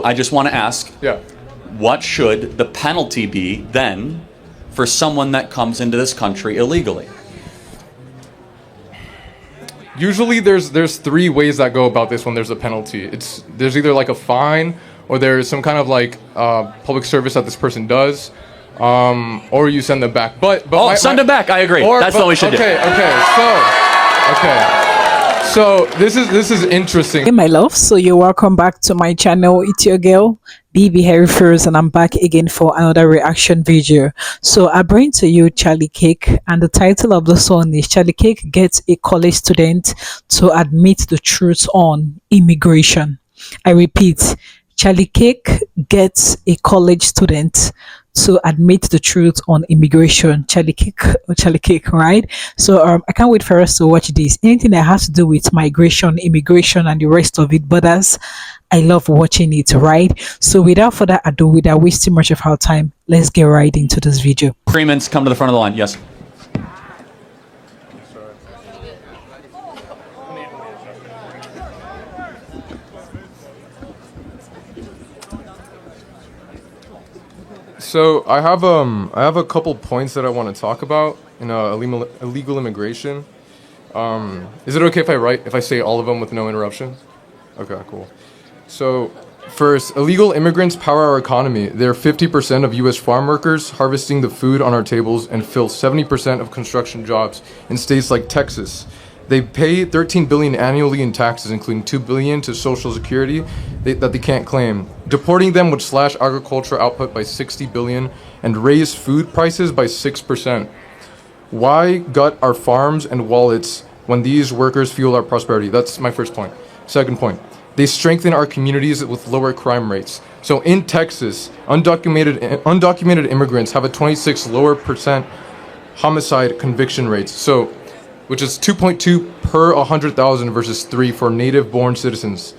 I just want to ask, Yeah. what should the penalty be then for someone that comes into this country illegally? Usually there's three ways that go about this when there's a penalty. There's either like a fine, or there's some kind of like public service that this person does, or you send them back. But Send them back. I agree. That's what we should do. So this is interesting. Hey my love, so you're welcome back to my channel. It's your girl BB Harry First, and I'm back again for another reaction video. So I bring to you Charlie Kirk, and the title of the song is Charlie Kirk Gets a College Student to Admit the Truth on Immigration. I repeat, Charlie Kirk gets a college student to admit the truth on immigration. Charlie Kirk, right? So I can't wait for us to watch this. Anything that has to do with migration, immigration, and the rest of it, brothers, I love watching it, right? So without further ado, without wasting much of our time, let's get right into this video. Freemans, come to the front of the line. Yes. So I have a couple points that I want to talk about in illegal immigration. Is it okay if I say all of them with no interruptions? Okay, cool. So first, illegal immigrants power our economy. They're 50% of U.S. farm workers, harvesting the food on our tables, and fill 70% of construction jobs in states like Texas. They pay $13 billion annually in taxes, including $2 billion to Social Security that they can't claim. Deporting them would slash agriculture output by $60 billion and raise food prices by 6%. Why gut our farms and wallets when these workers fuel our prosperity? That's my first point. Second point, they strengthen our communities with lower crime rates. So in Texas, undocumented immigrants have a 26% lower homicide conviction rates. So, which is 2.2 per 100,000 versus 3 for native-born citizens.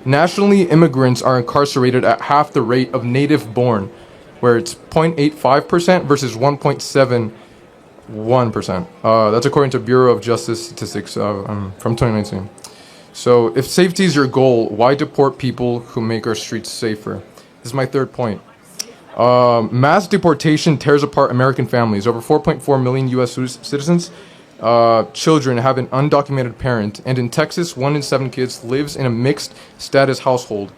Nationally, immigrants are incarcerated at half the rate of native-born, where it's 0.85% versus 1.71%. That's according to Bureau of Justice Statistics from 2019. So, if safety is your goal, why deport people who make our streets safer? This is my third point. Mass deportation tears apart American families. Over 4.4 million U.S. citizens children have an undocumented parent, and in Texas 1 in 7 kids lives in a mixed status household.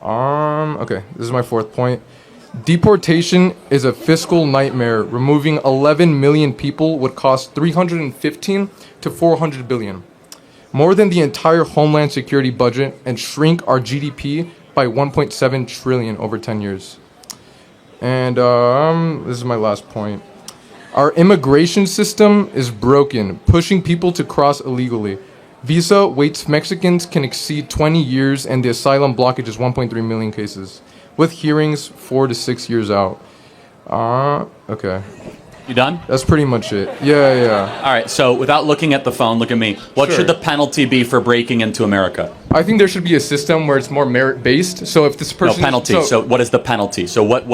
Okay, this is my fourth point. Deportation is a fiscal nightmare. Removing 11 million people would cost 315 to 400 billion, more than the entire Homeland Security budget, and shrink our GDP by 1.7 trillion over 10 years. And this is my last point. Our immigration system is broken, pushing people to cross illegally. Visa waits Mexicans can exceed 20 years, and the asylum blockage is 1.3 million cases, with hearings 4 to 6 years out. Okay. You done? That's pretty much it. Yeah. All right, so without looking at the phone, look at me. What should the penalty be for breaking into America? I think there should be a system where it's more merit-based. So if this person... No, penalty. So what is the penalty? So what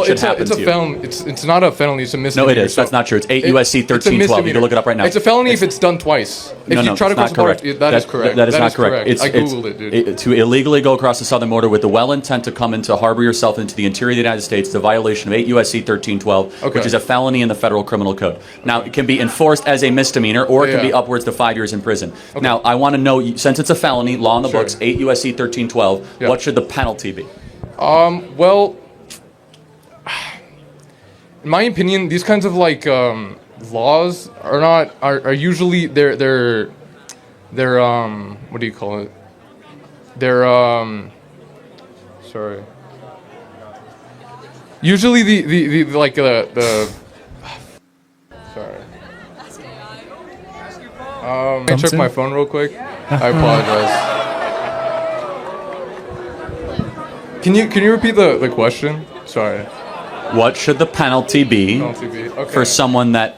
should happen to you? It's not a felony, it's a misdemeanor. No, it is. That's not true. It's 8 U.S.C. 1312. You can look it up right now. It's a felony if it's done twice. If you try to cross the border, that is correct. That is not correct. I Googled it, dude. To illegally go across the southern border with the well intent to come into harbor yourself into the interior of the United States, the violation of 8 U.S.C. 1312, which is a felony in the federal criminal code. Now, it can be enforced as a misdemeanor, or it can be upwards to 5 years in prison. Now, I want to know, since it's a felony, law in the books, 8 U.S.C. 1312, what should the penalty be? Well, in my opinion, these kinds of like laws are usually they're what do you call it? They're sorry. Usually the sorry. Can I check my phone real quick? I apologize. Can you repeat the question? Sorry. What should the penalty be for someone that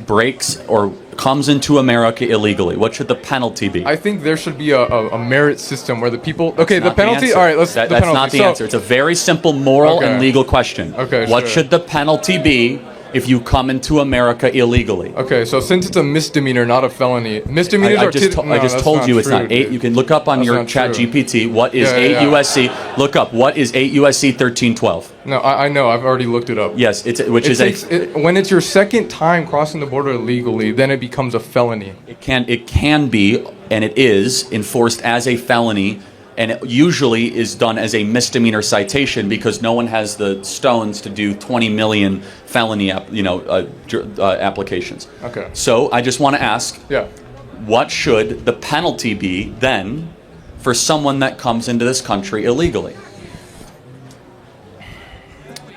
breaks or comes into America illegally? What should the penalty be? I think there should be a merit system where the people... Okay, the penalty... All right, that's not the answer. It's a very simple moral and legal question. Okay, what should the penalty be if you come into America illegally. Okay, so since it's a misdemeanor, not a felony, misdemeanors I are... just told you it's not 8. You can look up on your chat GPT what is 8 USC. Look up what is 8 USC 1312. No, I know. I've already looked it up. Yes, when it's your second time crossing the border illegally, then it becomes a felony. It can be, and it is enforced as a felony, and it usually is done as a misdemeanor citation because no one has the stones to do 20 million felony applications. Okay. So I just want to ask, Yeah. what should the penalty be then for someone that comes into this country illegally?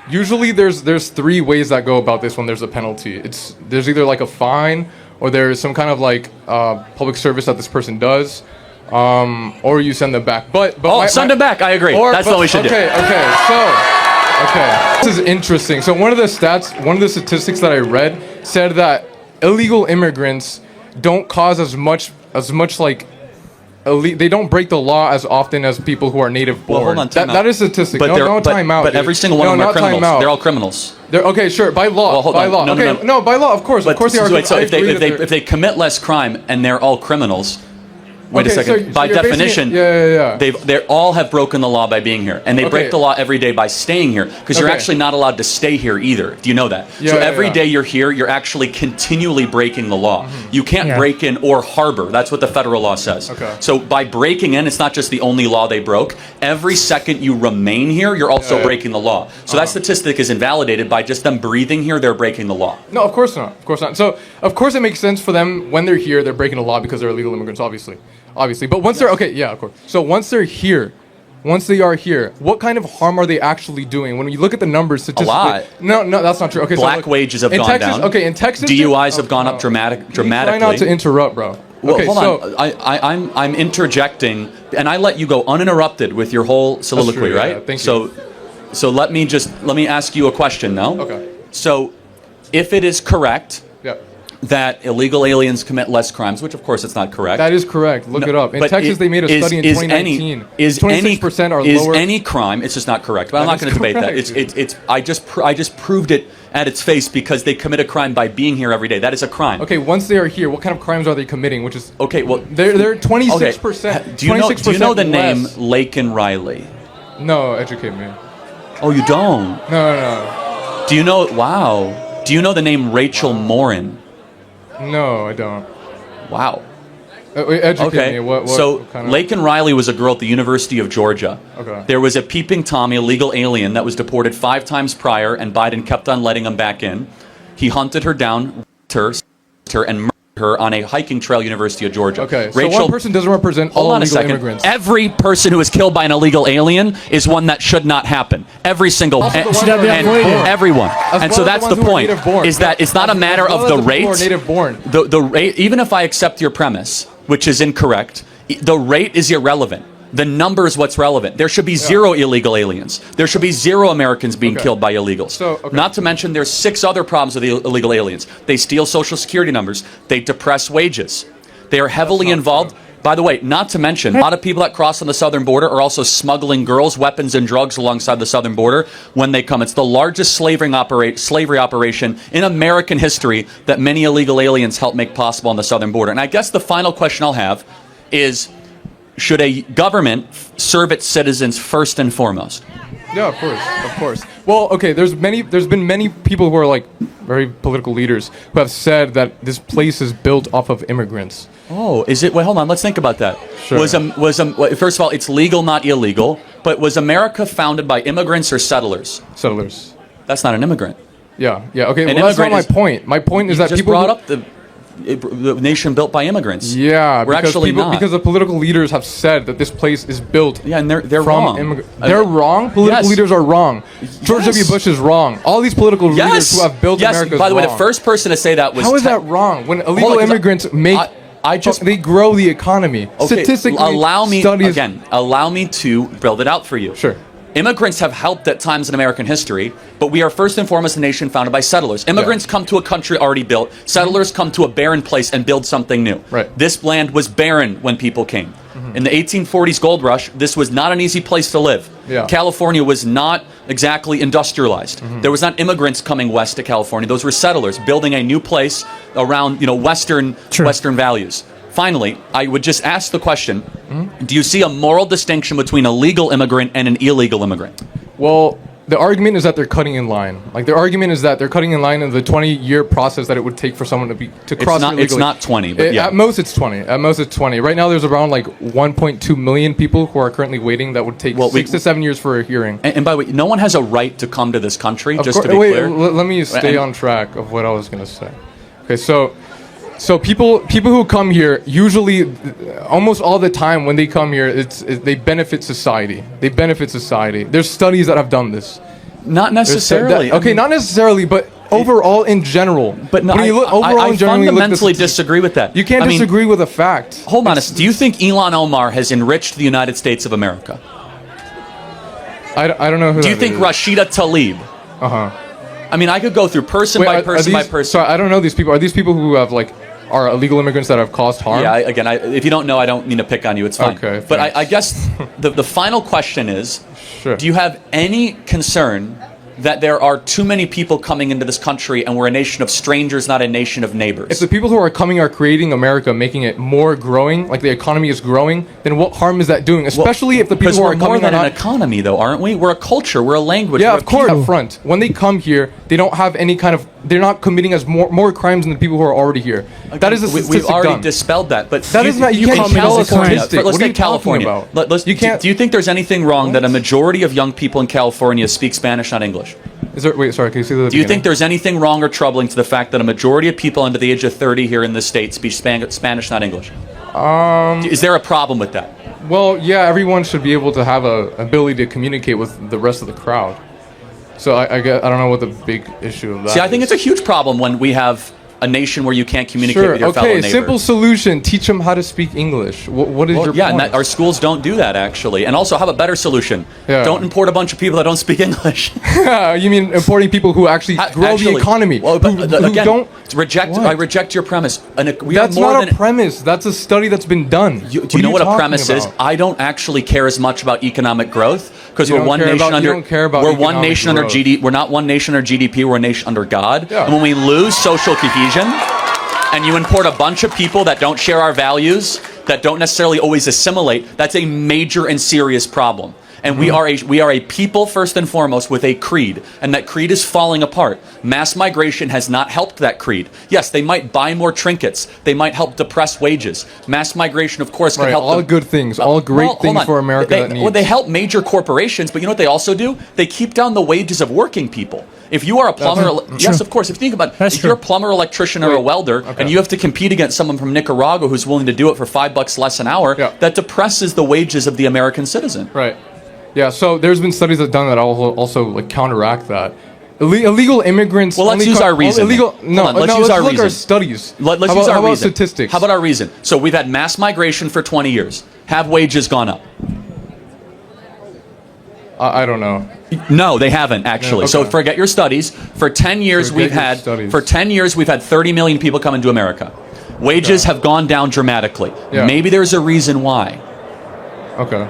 Usually there's 3 ways that go about this when there's a penalty. There's either like a fine, or there's some kind of like public service that this person does, or you send them back. But send them back. I agree. That's what we should do. Okay. This is interesting. So one of the statistics that I read said that illegal immigrants don't cause as much like they don't break the law as often as people who are native born. Well, hold on, that is statistic. But time out. But every single one of them are criminals. They're all criminals. Okay, sure. By law. Well, by law. No, by law. Of course. Of course they are. Wait, so if they commit less crime and they're all criminals. Wait a second. So by definition, yeah. they all have broken the law by being here, and they break the law every day by staying here because you're actually not allowed to stay here either. Do you know that? So every day you're here, you're actually continually breaking the law. You can't break in or harbor. That's what the federal law says. Okay. So by breaking in, it's not just the only law they broke. Every second you remain here, you're also breaking the law. So that statistic is invalidated by just them breathing here. They're breaking the law. No, of course not. Of course not. So of course it makes sense for them when they're here. They're breaking the law because they're illegal immigrants, obviously. But once they're of course. So once they are here, what kind of harm are they actually doing? When you look at the numbers statistically, a lot. No, that's not true. Okay, Black wages have gone down. Okay, in Texas, DUIs have gone up dramatically. Try not to interrupt, bro. Well, hold on. I'm interjecting, and I let you go uninterrupted with your whole soliloquy, true, right? Yeah, thank you. So let me ask you a question now. Okay. So, if it is correct that illegal aliens commit less crimes, which of course it's not correct. That is correct. Look it up. In Texas, they made a study in 2019. 26% are lower. Is any crime? It's just not correct. But I'm not going to debate that. It's. I just proved it at its face because they commit a crime by being here every day. That is a crime. Okay, once they are here, what kind of crimes are they committing? Which is okay. Well, they're 26%. Do you know the name Laken Riley? No, educate me. Oh, you don't? No. Do you know? Wow. Do you know the name Rachel Morin? No, I don't. Wow. Educate me. What kind of... Laken Riley was a girl at the University of Georgia. Okay. There was a peeping Tommy, illegal alien, that was deported 5 times prior, and Biden kept on letting him back in. He hunted her down, and murdered her on a hiking trail, University of Georgia. Okay, so one person doesn't represent all illegal immigrants. Every person who is killed by an illegal alien is one that should not happen. Every single everyone. And so that's the point. Is that it's not a matter of the rate. The rate, even if I accept your premise, which is incorrect, the rate is irrelevant. The number is what's relevant. There should be 0 illegal aliens. There should be 0 Americans being killed by illegals. Not to mention there's 6 other problems with the illegal aliens. They steal Social Security numbers. They depress wages. They are heavily involved. By the way, not to mention, a lot of people that cross on the southern border are also smuggling girls, weapons, and drugs alongside the southern border when they come. It's the largest slavery operation in American history that many illegal aliens help make possible on the southern border. And I guess the final question I'll have is, should a government serve its citizens first and foremost? Yeah, of course. Well, okay, there's been many people who are like very political leaders who have said that this place is built off of immigrants. Oh, is it? Wait, hold on. Let's think about that. Sure. First of all, it's legal, not illegal. But was America founded by immigrants or settlers? Settlers. That's not an immigrant. Yeah. Okay. Well, that's not my point. My point is that just people brought up the nation built by immigrants. Yeah, we're actually not. Because the political leaders have said that this place is built. Yeah, and they're wrong. They're wrong. Political leaders are wrong. George W. Bush is wrong. All these political leaders who have built America. By the way, the first person to say that was. How is that wrong? When illegal immigrants they grow the economy. Okay, Statistically, allow me to build it out for you. Sure. Immigrants have helped at times in American history, but we are first and foremost a nation founded by settlers. Immigrants come to a country already built. Settlers come to a barren place and build something new. Right. This land was barren when people came. In the 1840s gold rush, this was not an easy place to live. Yeah. California was not exactly industrialized. There was not immigrants coming west to California. Those were settlers building a new place around, Western values. Finally, I would just ask the question, do you see a moral distinction between a legal immigrant and an illegal immigrant? Well, the argument is that they're cutting in line. Like, the argument is that they're cutting in line in the 20-year process that it would take for someone to cross illegally. It's not 20, but yeah. At most, it's 20. At most, it's 20. Right now, there's around, 1.2 million people who are currently waiting that would take 6 to 7 years for a hearing. And by the way, no one has a right to come to this country, just to be clear. Let me stay on track of what I was going to say. Okay, so people who come here, usually, almost all the time when they come here, they benefit society. They benefit society. There's studies that have done this. Not necessarily. Not necessarily, but overall in general. But no, I fundamentally disagree with that. You can't disagree with a fact. Hold on. Do you think Ilhan Omar has enriched the United States of America? I don't know who. Do you think Rashida Tlaib? I mean, I could go through person by person. Sorry, I don't know these people. Are these people who have are illegal immigrants that have caused harm? Yeah, if you don't know, I don't mean to pick on you. It's fine. Okay, but I guess the final question is, do you have any concern that there are too many people coming into this country and we're a nation of strangers, not a nation of neighbors? If the people who are coming are creating America, making it more growing, like the economy is growing, then what harm is that doing? Especially if the people who are coming are not an economy, though, aren't we? We're a culture. We're a language. Yeah, of course. Up front, when they come here, they don't have any kind of. They're not committing as more crimes than the people who are already here. Again, that is a statistic. We've already dispelled that, but that is not. You can't tell a statistic. Let's take California. You can't. Do you think there's anything wrong that a majority of young people in California speak Spanish, not English? Wait, sorry, can you see the Do you think there's anything wrong or troubling to the fact that a majority of people under the age of 30 here in this state speak Spanish, not English? Is there a problem with that? Well, yeah, everyone should be able to have a ability to communicate with the rest of the crowd. So I don't know what the big issue of that is. See, I think it's a huge problem when we have a nation where you can't communicate with your fellow neighbor. Simple solution. Teach them how to speak English. What is your point? Yeah, and our schools don't do that, actually. And also, have a better solution. Yeah. Don't import a bunch of people that don't speak English. You mean importing people who actually grow the economy? Well, but again, don't I reject your premise. That's not a premise. That's a study that's been done. Do you know what a premise is? I don't actually care as much about economic growth because we're one nation under. We're one nation under GDP. We're not one nation under GDP. We're a nation under God. Yeah. And when we lose social cohesion, and you import a bunch of people that don't share our values, that don't necessarily always assimilate, that's a major and serious problem. And we are a people first and foremost with a creed, and that creed is falling apart. Mass migration has not helped that creed. Yes, they might buy more trinkets. They might help depress wages. Mass migration, of course, can help. All good things, all great things for America. They help major corporations, but you know what they also do? They keep down the wages of working people. If you are a plumber, yes, of course. If you think about it, if you're a plumber, electrician, or a welder, and you have to compete against someone from Nicaragua who's willing to do it for $5 less an hour, that depresses the wages of the American citizen. Right. Yeah. So there's been studies that have done that also counteract that. Illegal immigrants. Well, let's use our reason. Let's use our reason. Our studies. Let's use our reason. How about statistics? How about our reason? So we've had mass migration for 20 years. Have wages gone up? I don't know. No, they haven't actually. So forget your studies. For 10 years we've had 30 million people come into America. Wages have gone down dramatically. Yeah. Maybe there's a reason why. Okay.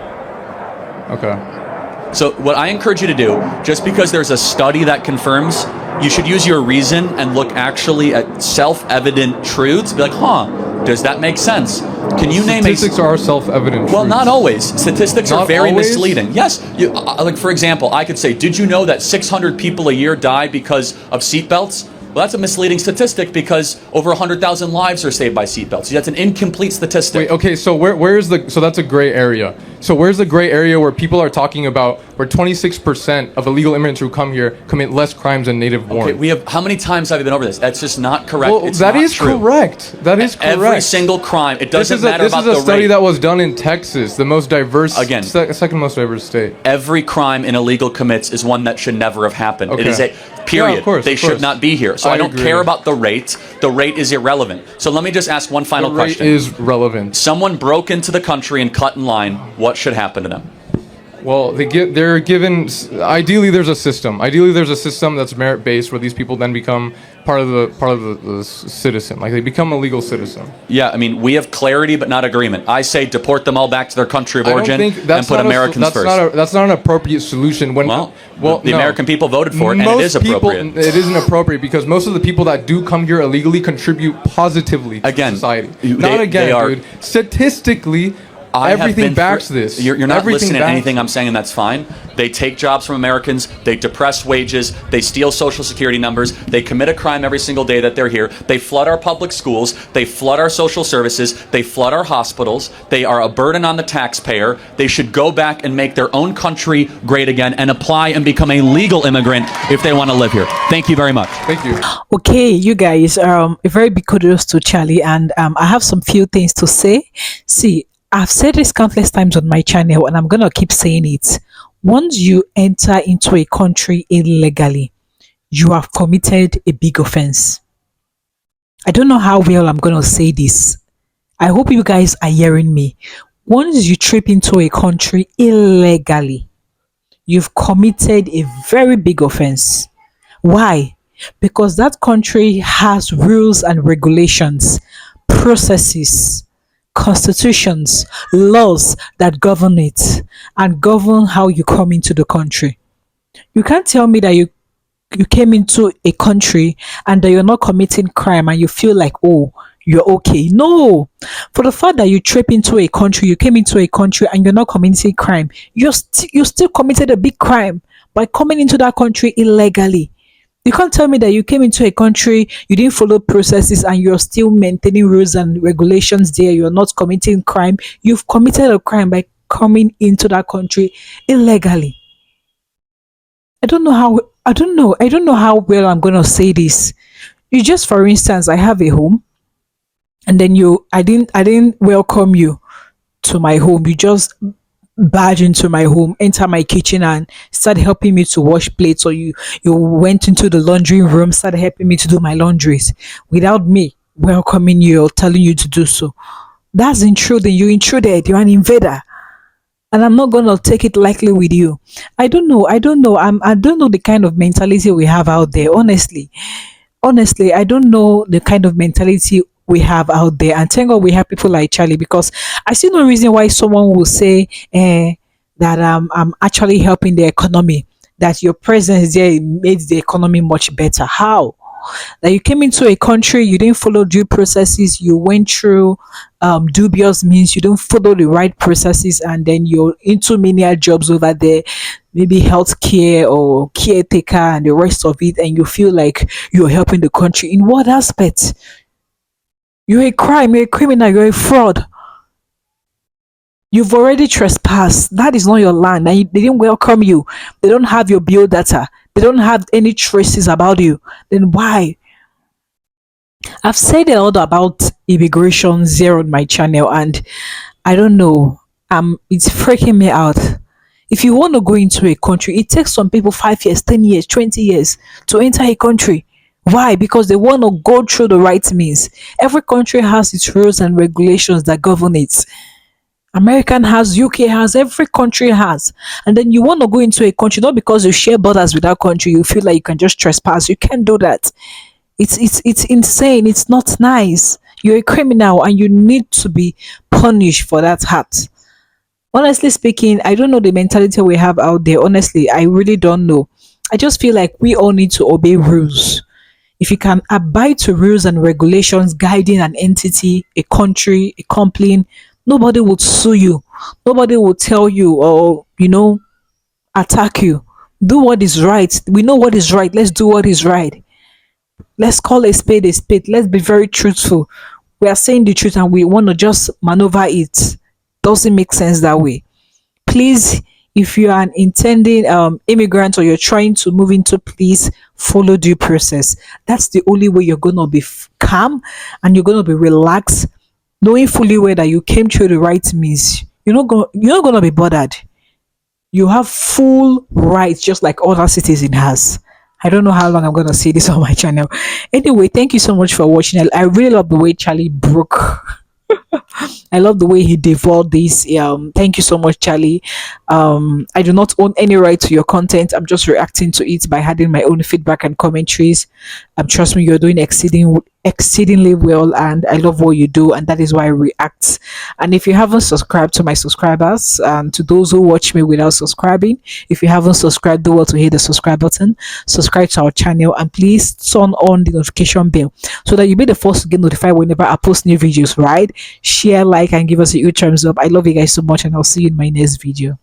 So what I encourage you to do, just because there's a study that confirms, you should use your reason and look actually at self-evident truths. Be like, does that make sense? Can you name statistics are self-evident? Well, not always. Statistics are very misleading. Yes, like for example, I could say, did you know that 600 people a year die because of seatbelts? Well, that's a misleading statistic because over 100,000 lives are saved by seatbelts. That's an incomplete statistic. Wait, okay, so so that's a gray area. So where's the gray area where people are talking about where 26% of illegal immigrants who come here commit less crimes than native born? Okay, how many times have you been over this? That's just not correct. Well, that is correct. That is correct. Every single crime. It doesn't matter about the rate. This is a study that was done in Texas, the most diverse, second most diverse state. Every crime an illegal commits is one that should never have happened. Okay. It is a period. Yeah, of course, they should not be here. So I don't care about the rate. The rate is irrelevant. So let me just ask one final question. The rate is relevant. Someone broke into the country and cut in line. What should happen to them? Well, they're given. Ideally, there's a system. Ideally, there's a system that's merit based, where these people then become part of the citizen. Like they become a legal citizen. Yeah, I mean, we have clarity but not agreement. I say deport them all back to their country of I don't origin think and that's put not Americans first. That's not an appropriate solution. When Well, the no. American people voted for it, and it is appropriate. It isn't appropriate because most of the people that do come here illegally contribute positively to Again, society. they are- Dude. Statistically, I have everything been backs through- this. You're not Everything listening to backs anything it. I'm saying, and that's fine. They take jobs from Americans. They depress wages. They steal Social Security numbers. They commit a crime every single day that they're here. They flood our public schools. They flood our social services. They flood our hospitals. They are a burden on the taxpayer. They should go back and make their own country great again and apply and become a legal immigrant if they want to live here. Thank you very much. Thank you. Okay, you guys, a very big kudos to Charlie, and I have some few things to say. See, I've said this countless times on my channel, and I'm gonna keep saying it. Once you enter into a country illegally, you have committed a big offense. I don't know how well I'm gonna say this. I hope you guys are hearing me. Once you trip into a country illegally, you've committed a very big offense. Why? Because that country has rules and regulations, processes, constitutions, laws that govern it and govern how you come into the country. You can't tell me that you came into a country and that you're not committing crime and you feel like, oh, you're okay. No. For the fact that you trip into a country, you came into a country and you're not committing crime, you still committed a big crime by coming into that country illegally. You can't tell me that you came into a country, you didn't follow processes, and you're still maintaining rules and regulations there. You're not committing crime. You've committed a crime by coming into that country illegally. I don't know how well I'm gonna say this. You just, for instance, I have a home, and then I didn't welcome you to my home. You just barge into my home, enter my kitchen, and start helping me to wash plates, or you went into the laundry room, started helping me to do my laundries without me welcoming you or telling you to do so. That's intruding. You intruded. You're an invader, and I'm not gonna take it lightly with you. I don't know. I don't know the kind of mentality we have out there. Honestly, I don't know the kind of mentality we have out there, and thank God we have people like Charlie, because I see no reason why someone will say that I'm actually helping the economy, that your presence there made the economy much better. How? That you came into a country, you didn't follow due processes, you went through dubious means, you don't follow the right processes, and then you're into menial jobs over there, maybe healthcare or caretaker and the rest of it, and you feel like you're helping the country. In what aspect? You're a crime, you're a criminal, you're a fraud. You've already trespassed. That is not your land, and they didn't welcome you. They don't have your bill data. They don't have any traces about you. Then why? I've said a lot about immigration zero on my channel, and I don't know. It's freaking me out. If you want to go into a country, it takes some people 5 years, 10 years, 20 years to enter a country. Why? Because they want to go through the right means. Every country has its rules and regulations that govern it. American has, UK has, every country has. And then you want to go into a country, not because you share borders with that country, you feel like you can just trespass. You can't do that. It's insane. It's not nice. You're a criminal and you need to be punished for that act. Honestly speaking, I don't know the mentality we have out there. Honestly, I really don't know. I just feel like we all need to obey rules. If you can abide to rules and regulations guiding an entity, a country, a company, nobody will sue you. Nobody will tell you or, attack you. Do what is right. We know what is right. Let's do what is right. Let's call a spade a spade. Let's be very truthful. We are saying the truth and we want to just maneuver it. Doesn't make sense that way. Please, if you are an intending immigrant or you're trying to move into, please follow due process. That's the only way you're going to be calm and you're going to be relaxed, knowing fully well that you came through the right means. You're not going to be bothered. You have full rights just like other citizen has. I don't know how long I'm going to say this on my channel. Anyway, thank you so much for watching. I really love the way Charlie broke I love the way he devoured this. Thank you so much, Charlie. I do not own any right to your content. I'm just reacting to it by adding my own feedback and commentaries. Trust me, you're doing exceedingly well, and I love what you do, and that is why I react. And if you haven't subscribed to my subscribers, and to those who watch me without subscribing, if you haven't subscribed, do well to hit the subscribe button, subscribe to our channel, and please turn on the notification bell so that you'll be the first to get notified whenever I post new videos, right? Share, like, and give us a huge thumbs up. I love you guys so much, and I'll see you in my next video.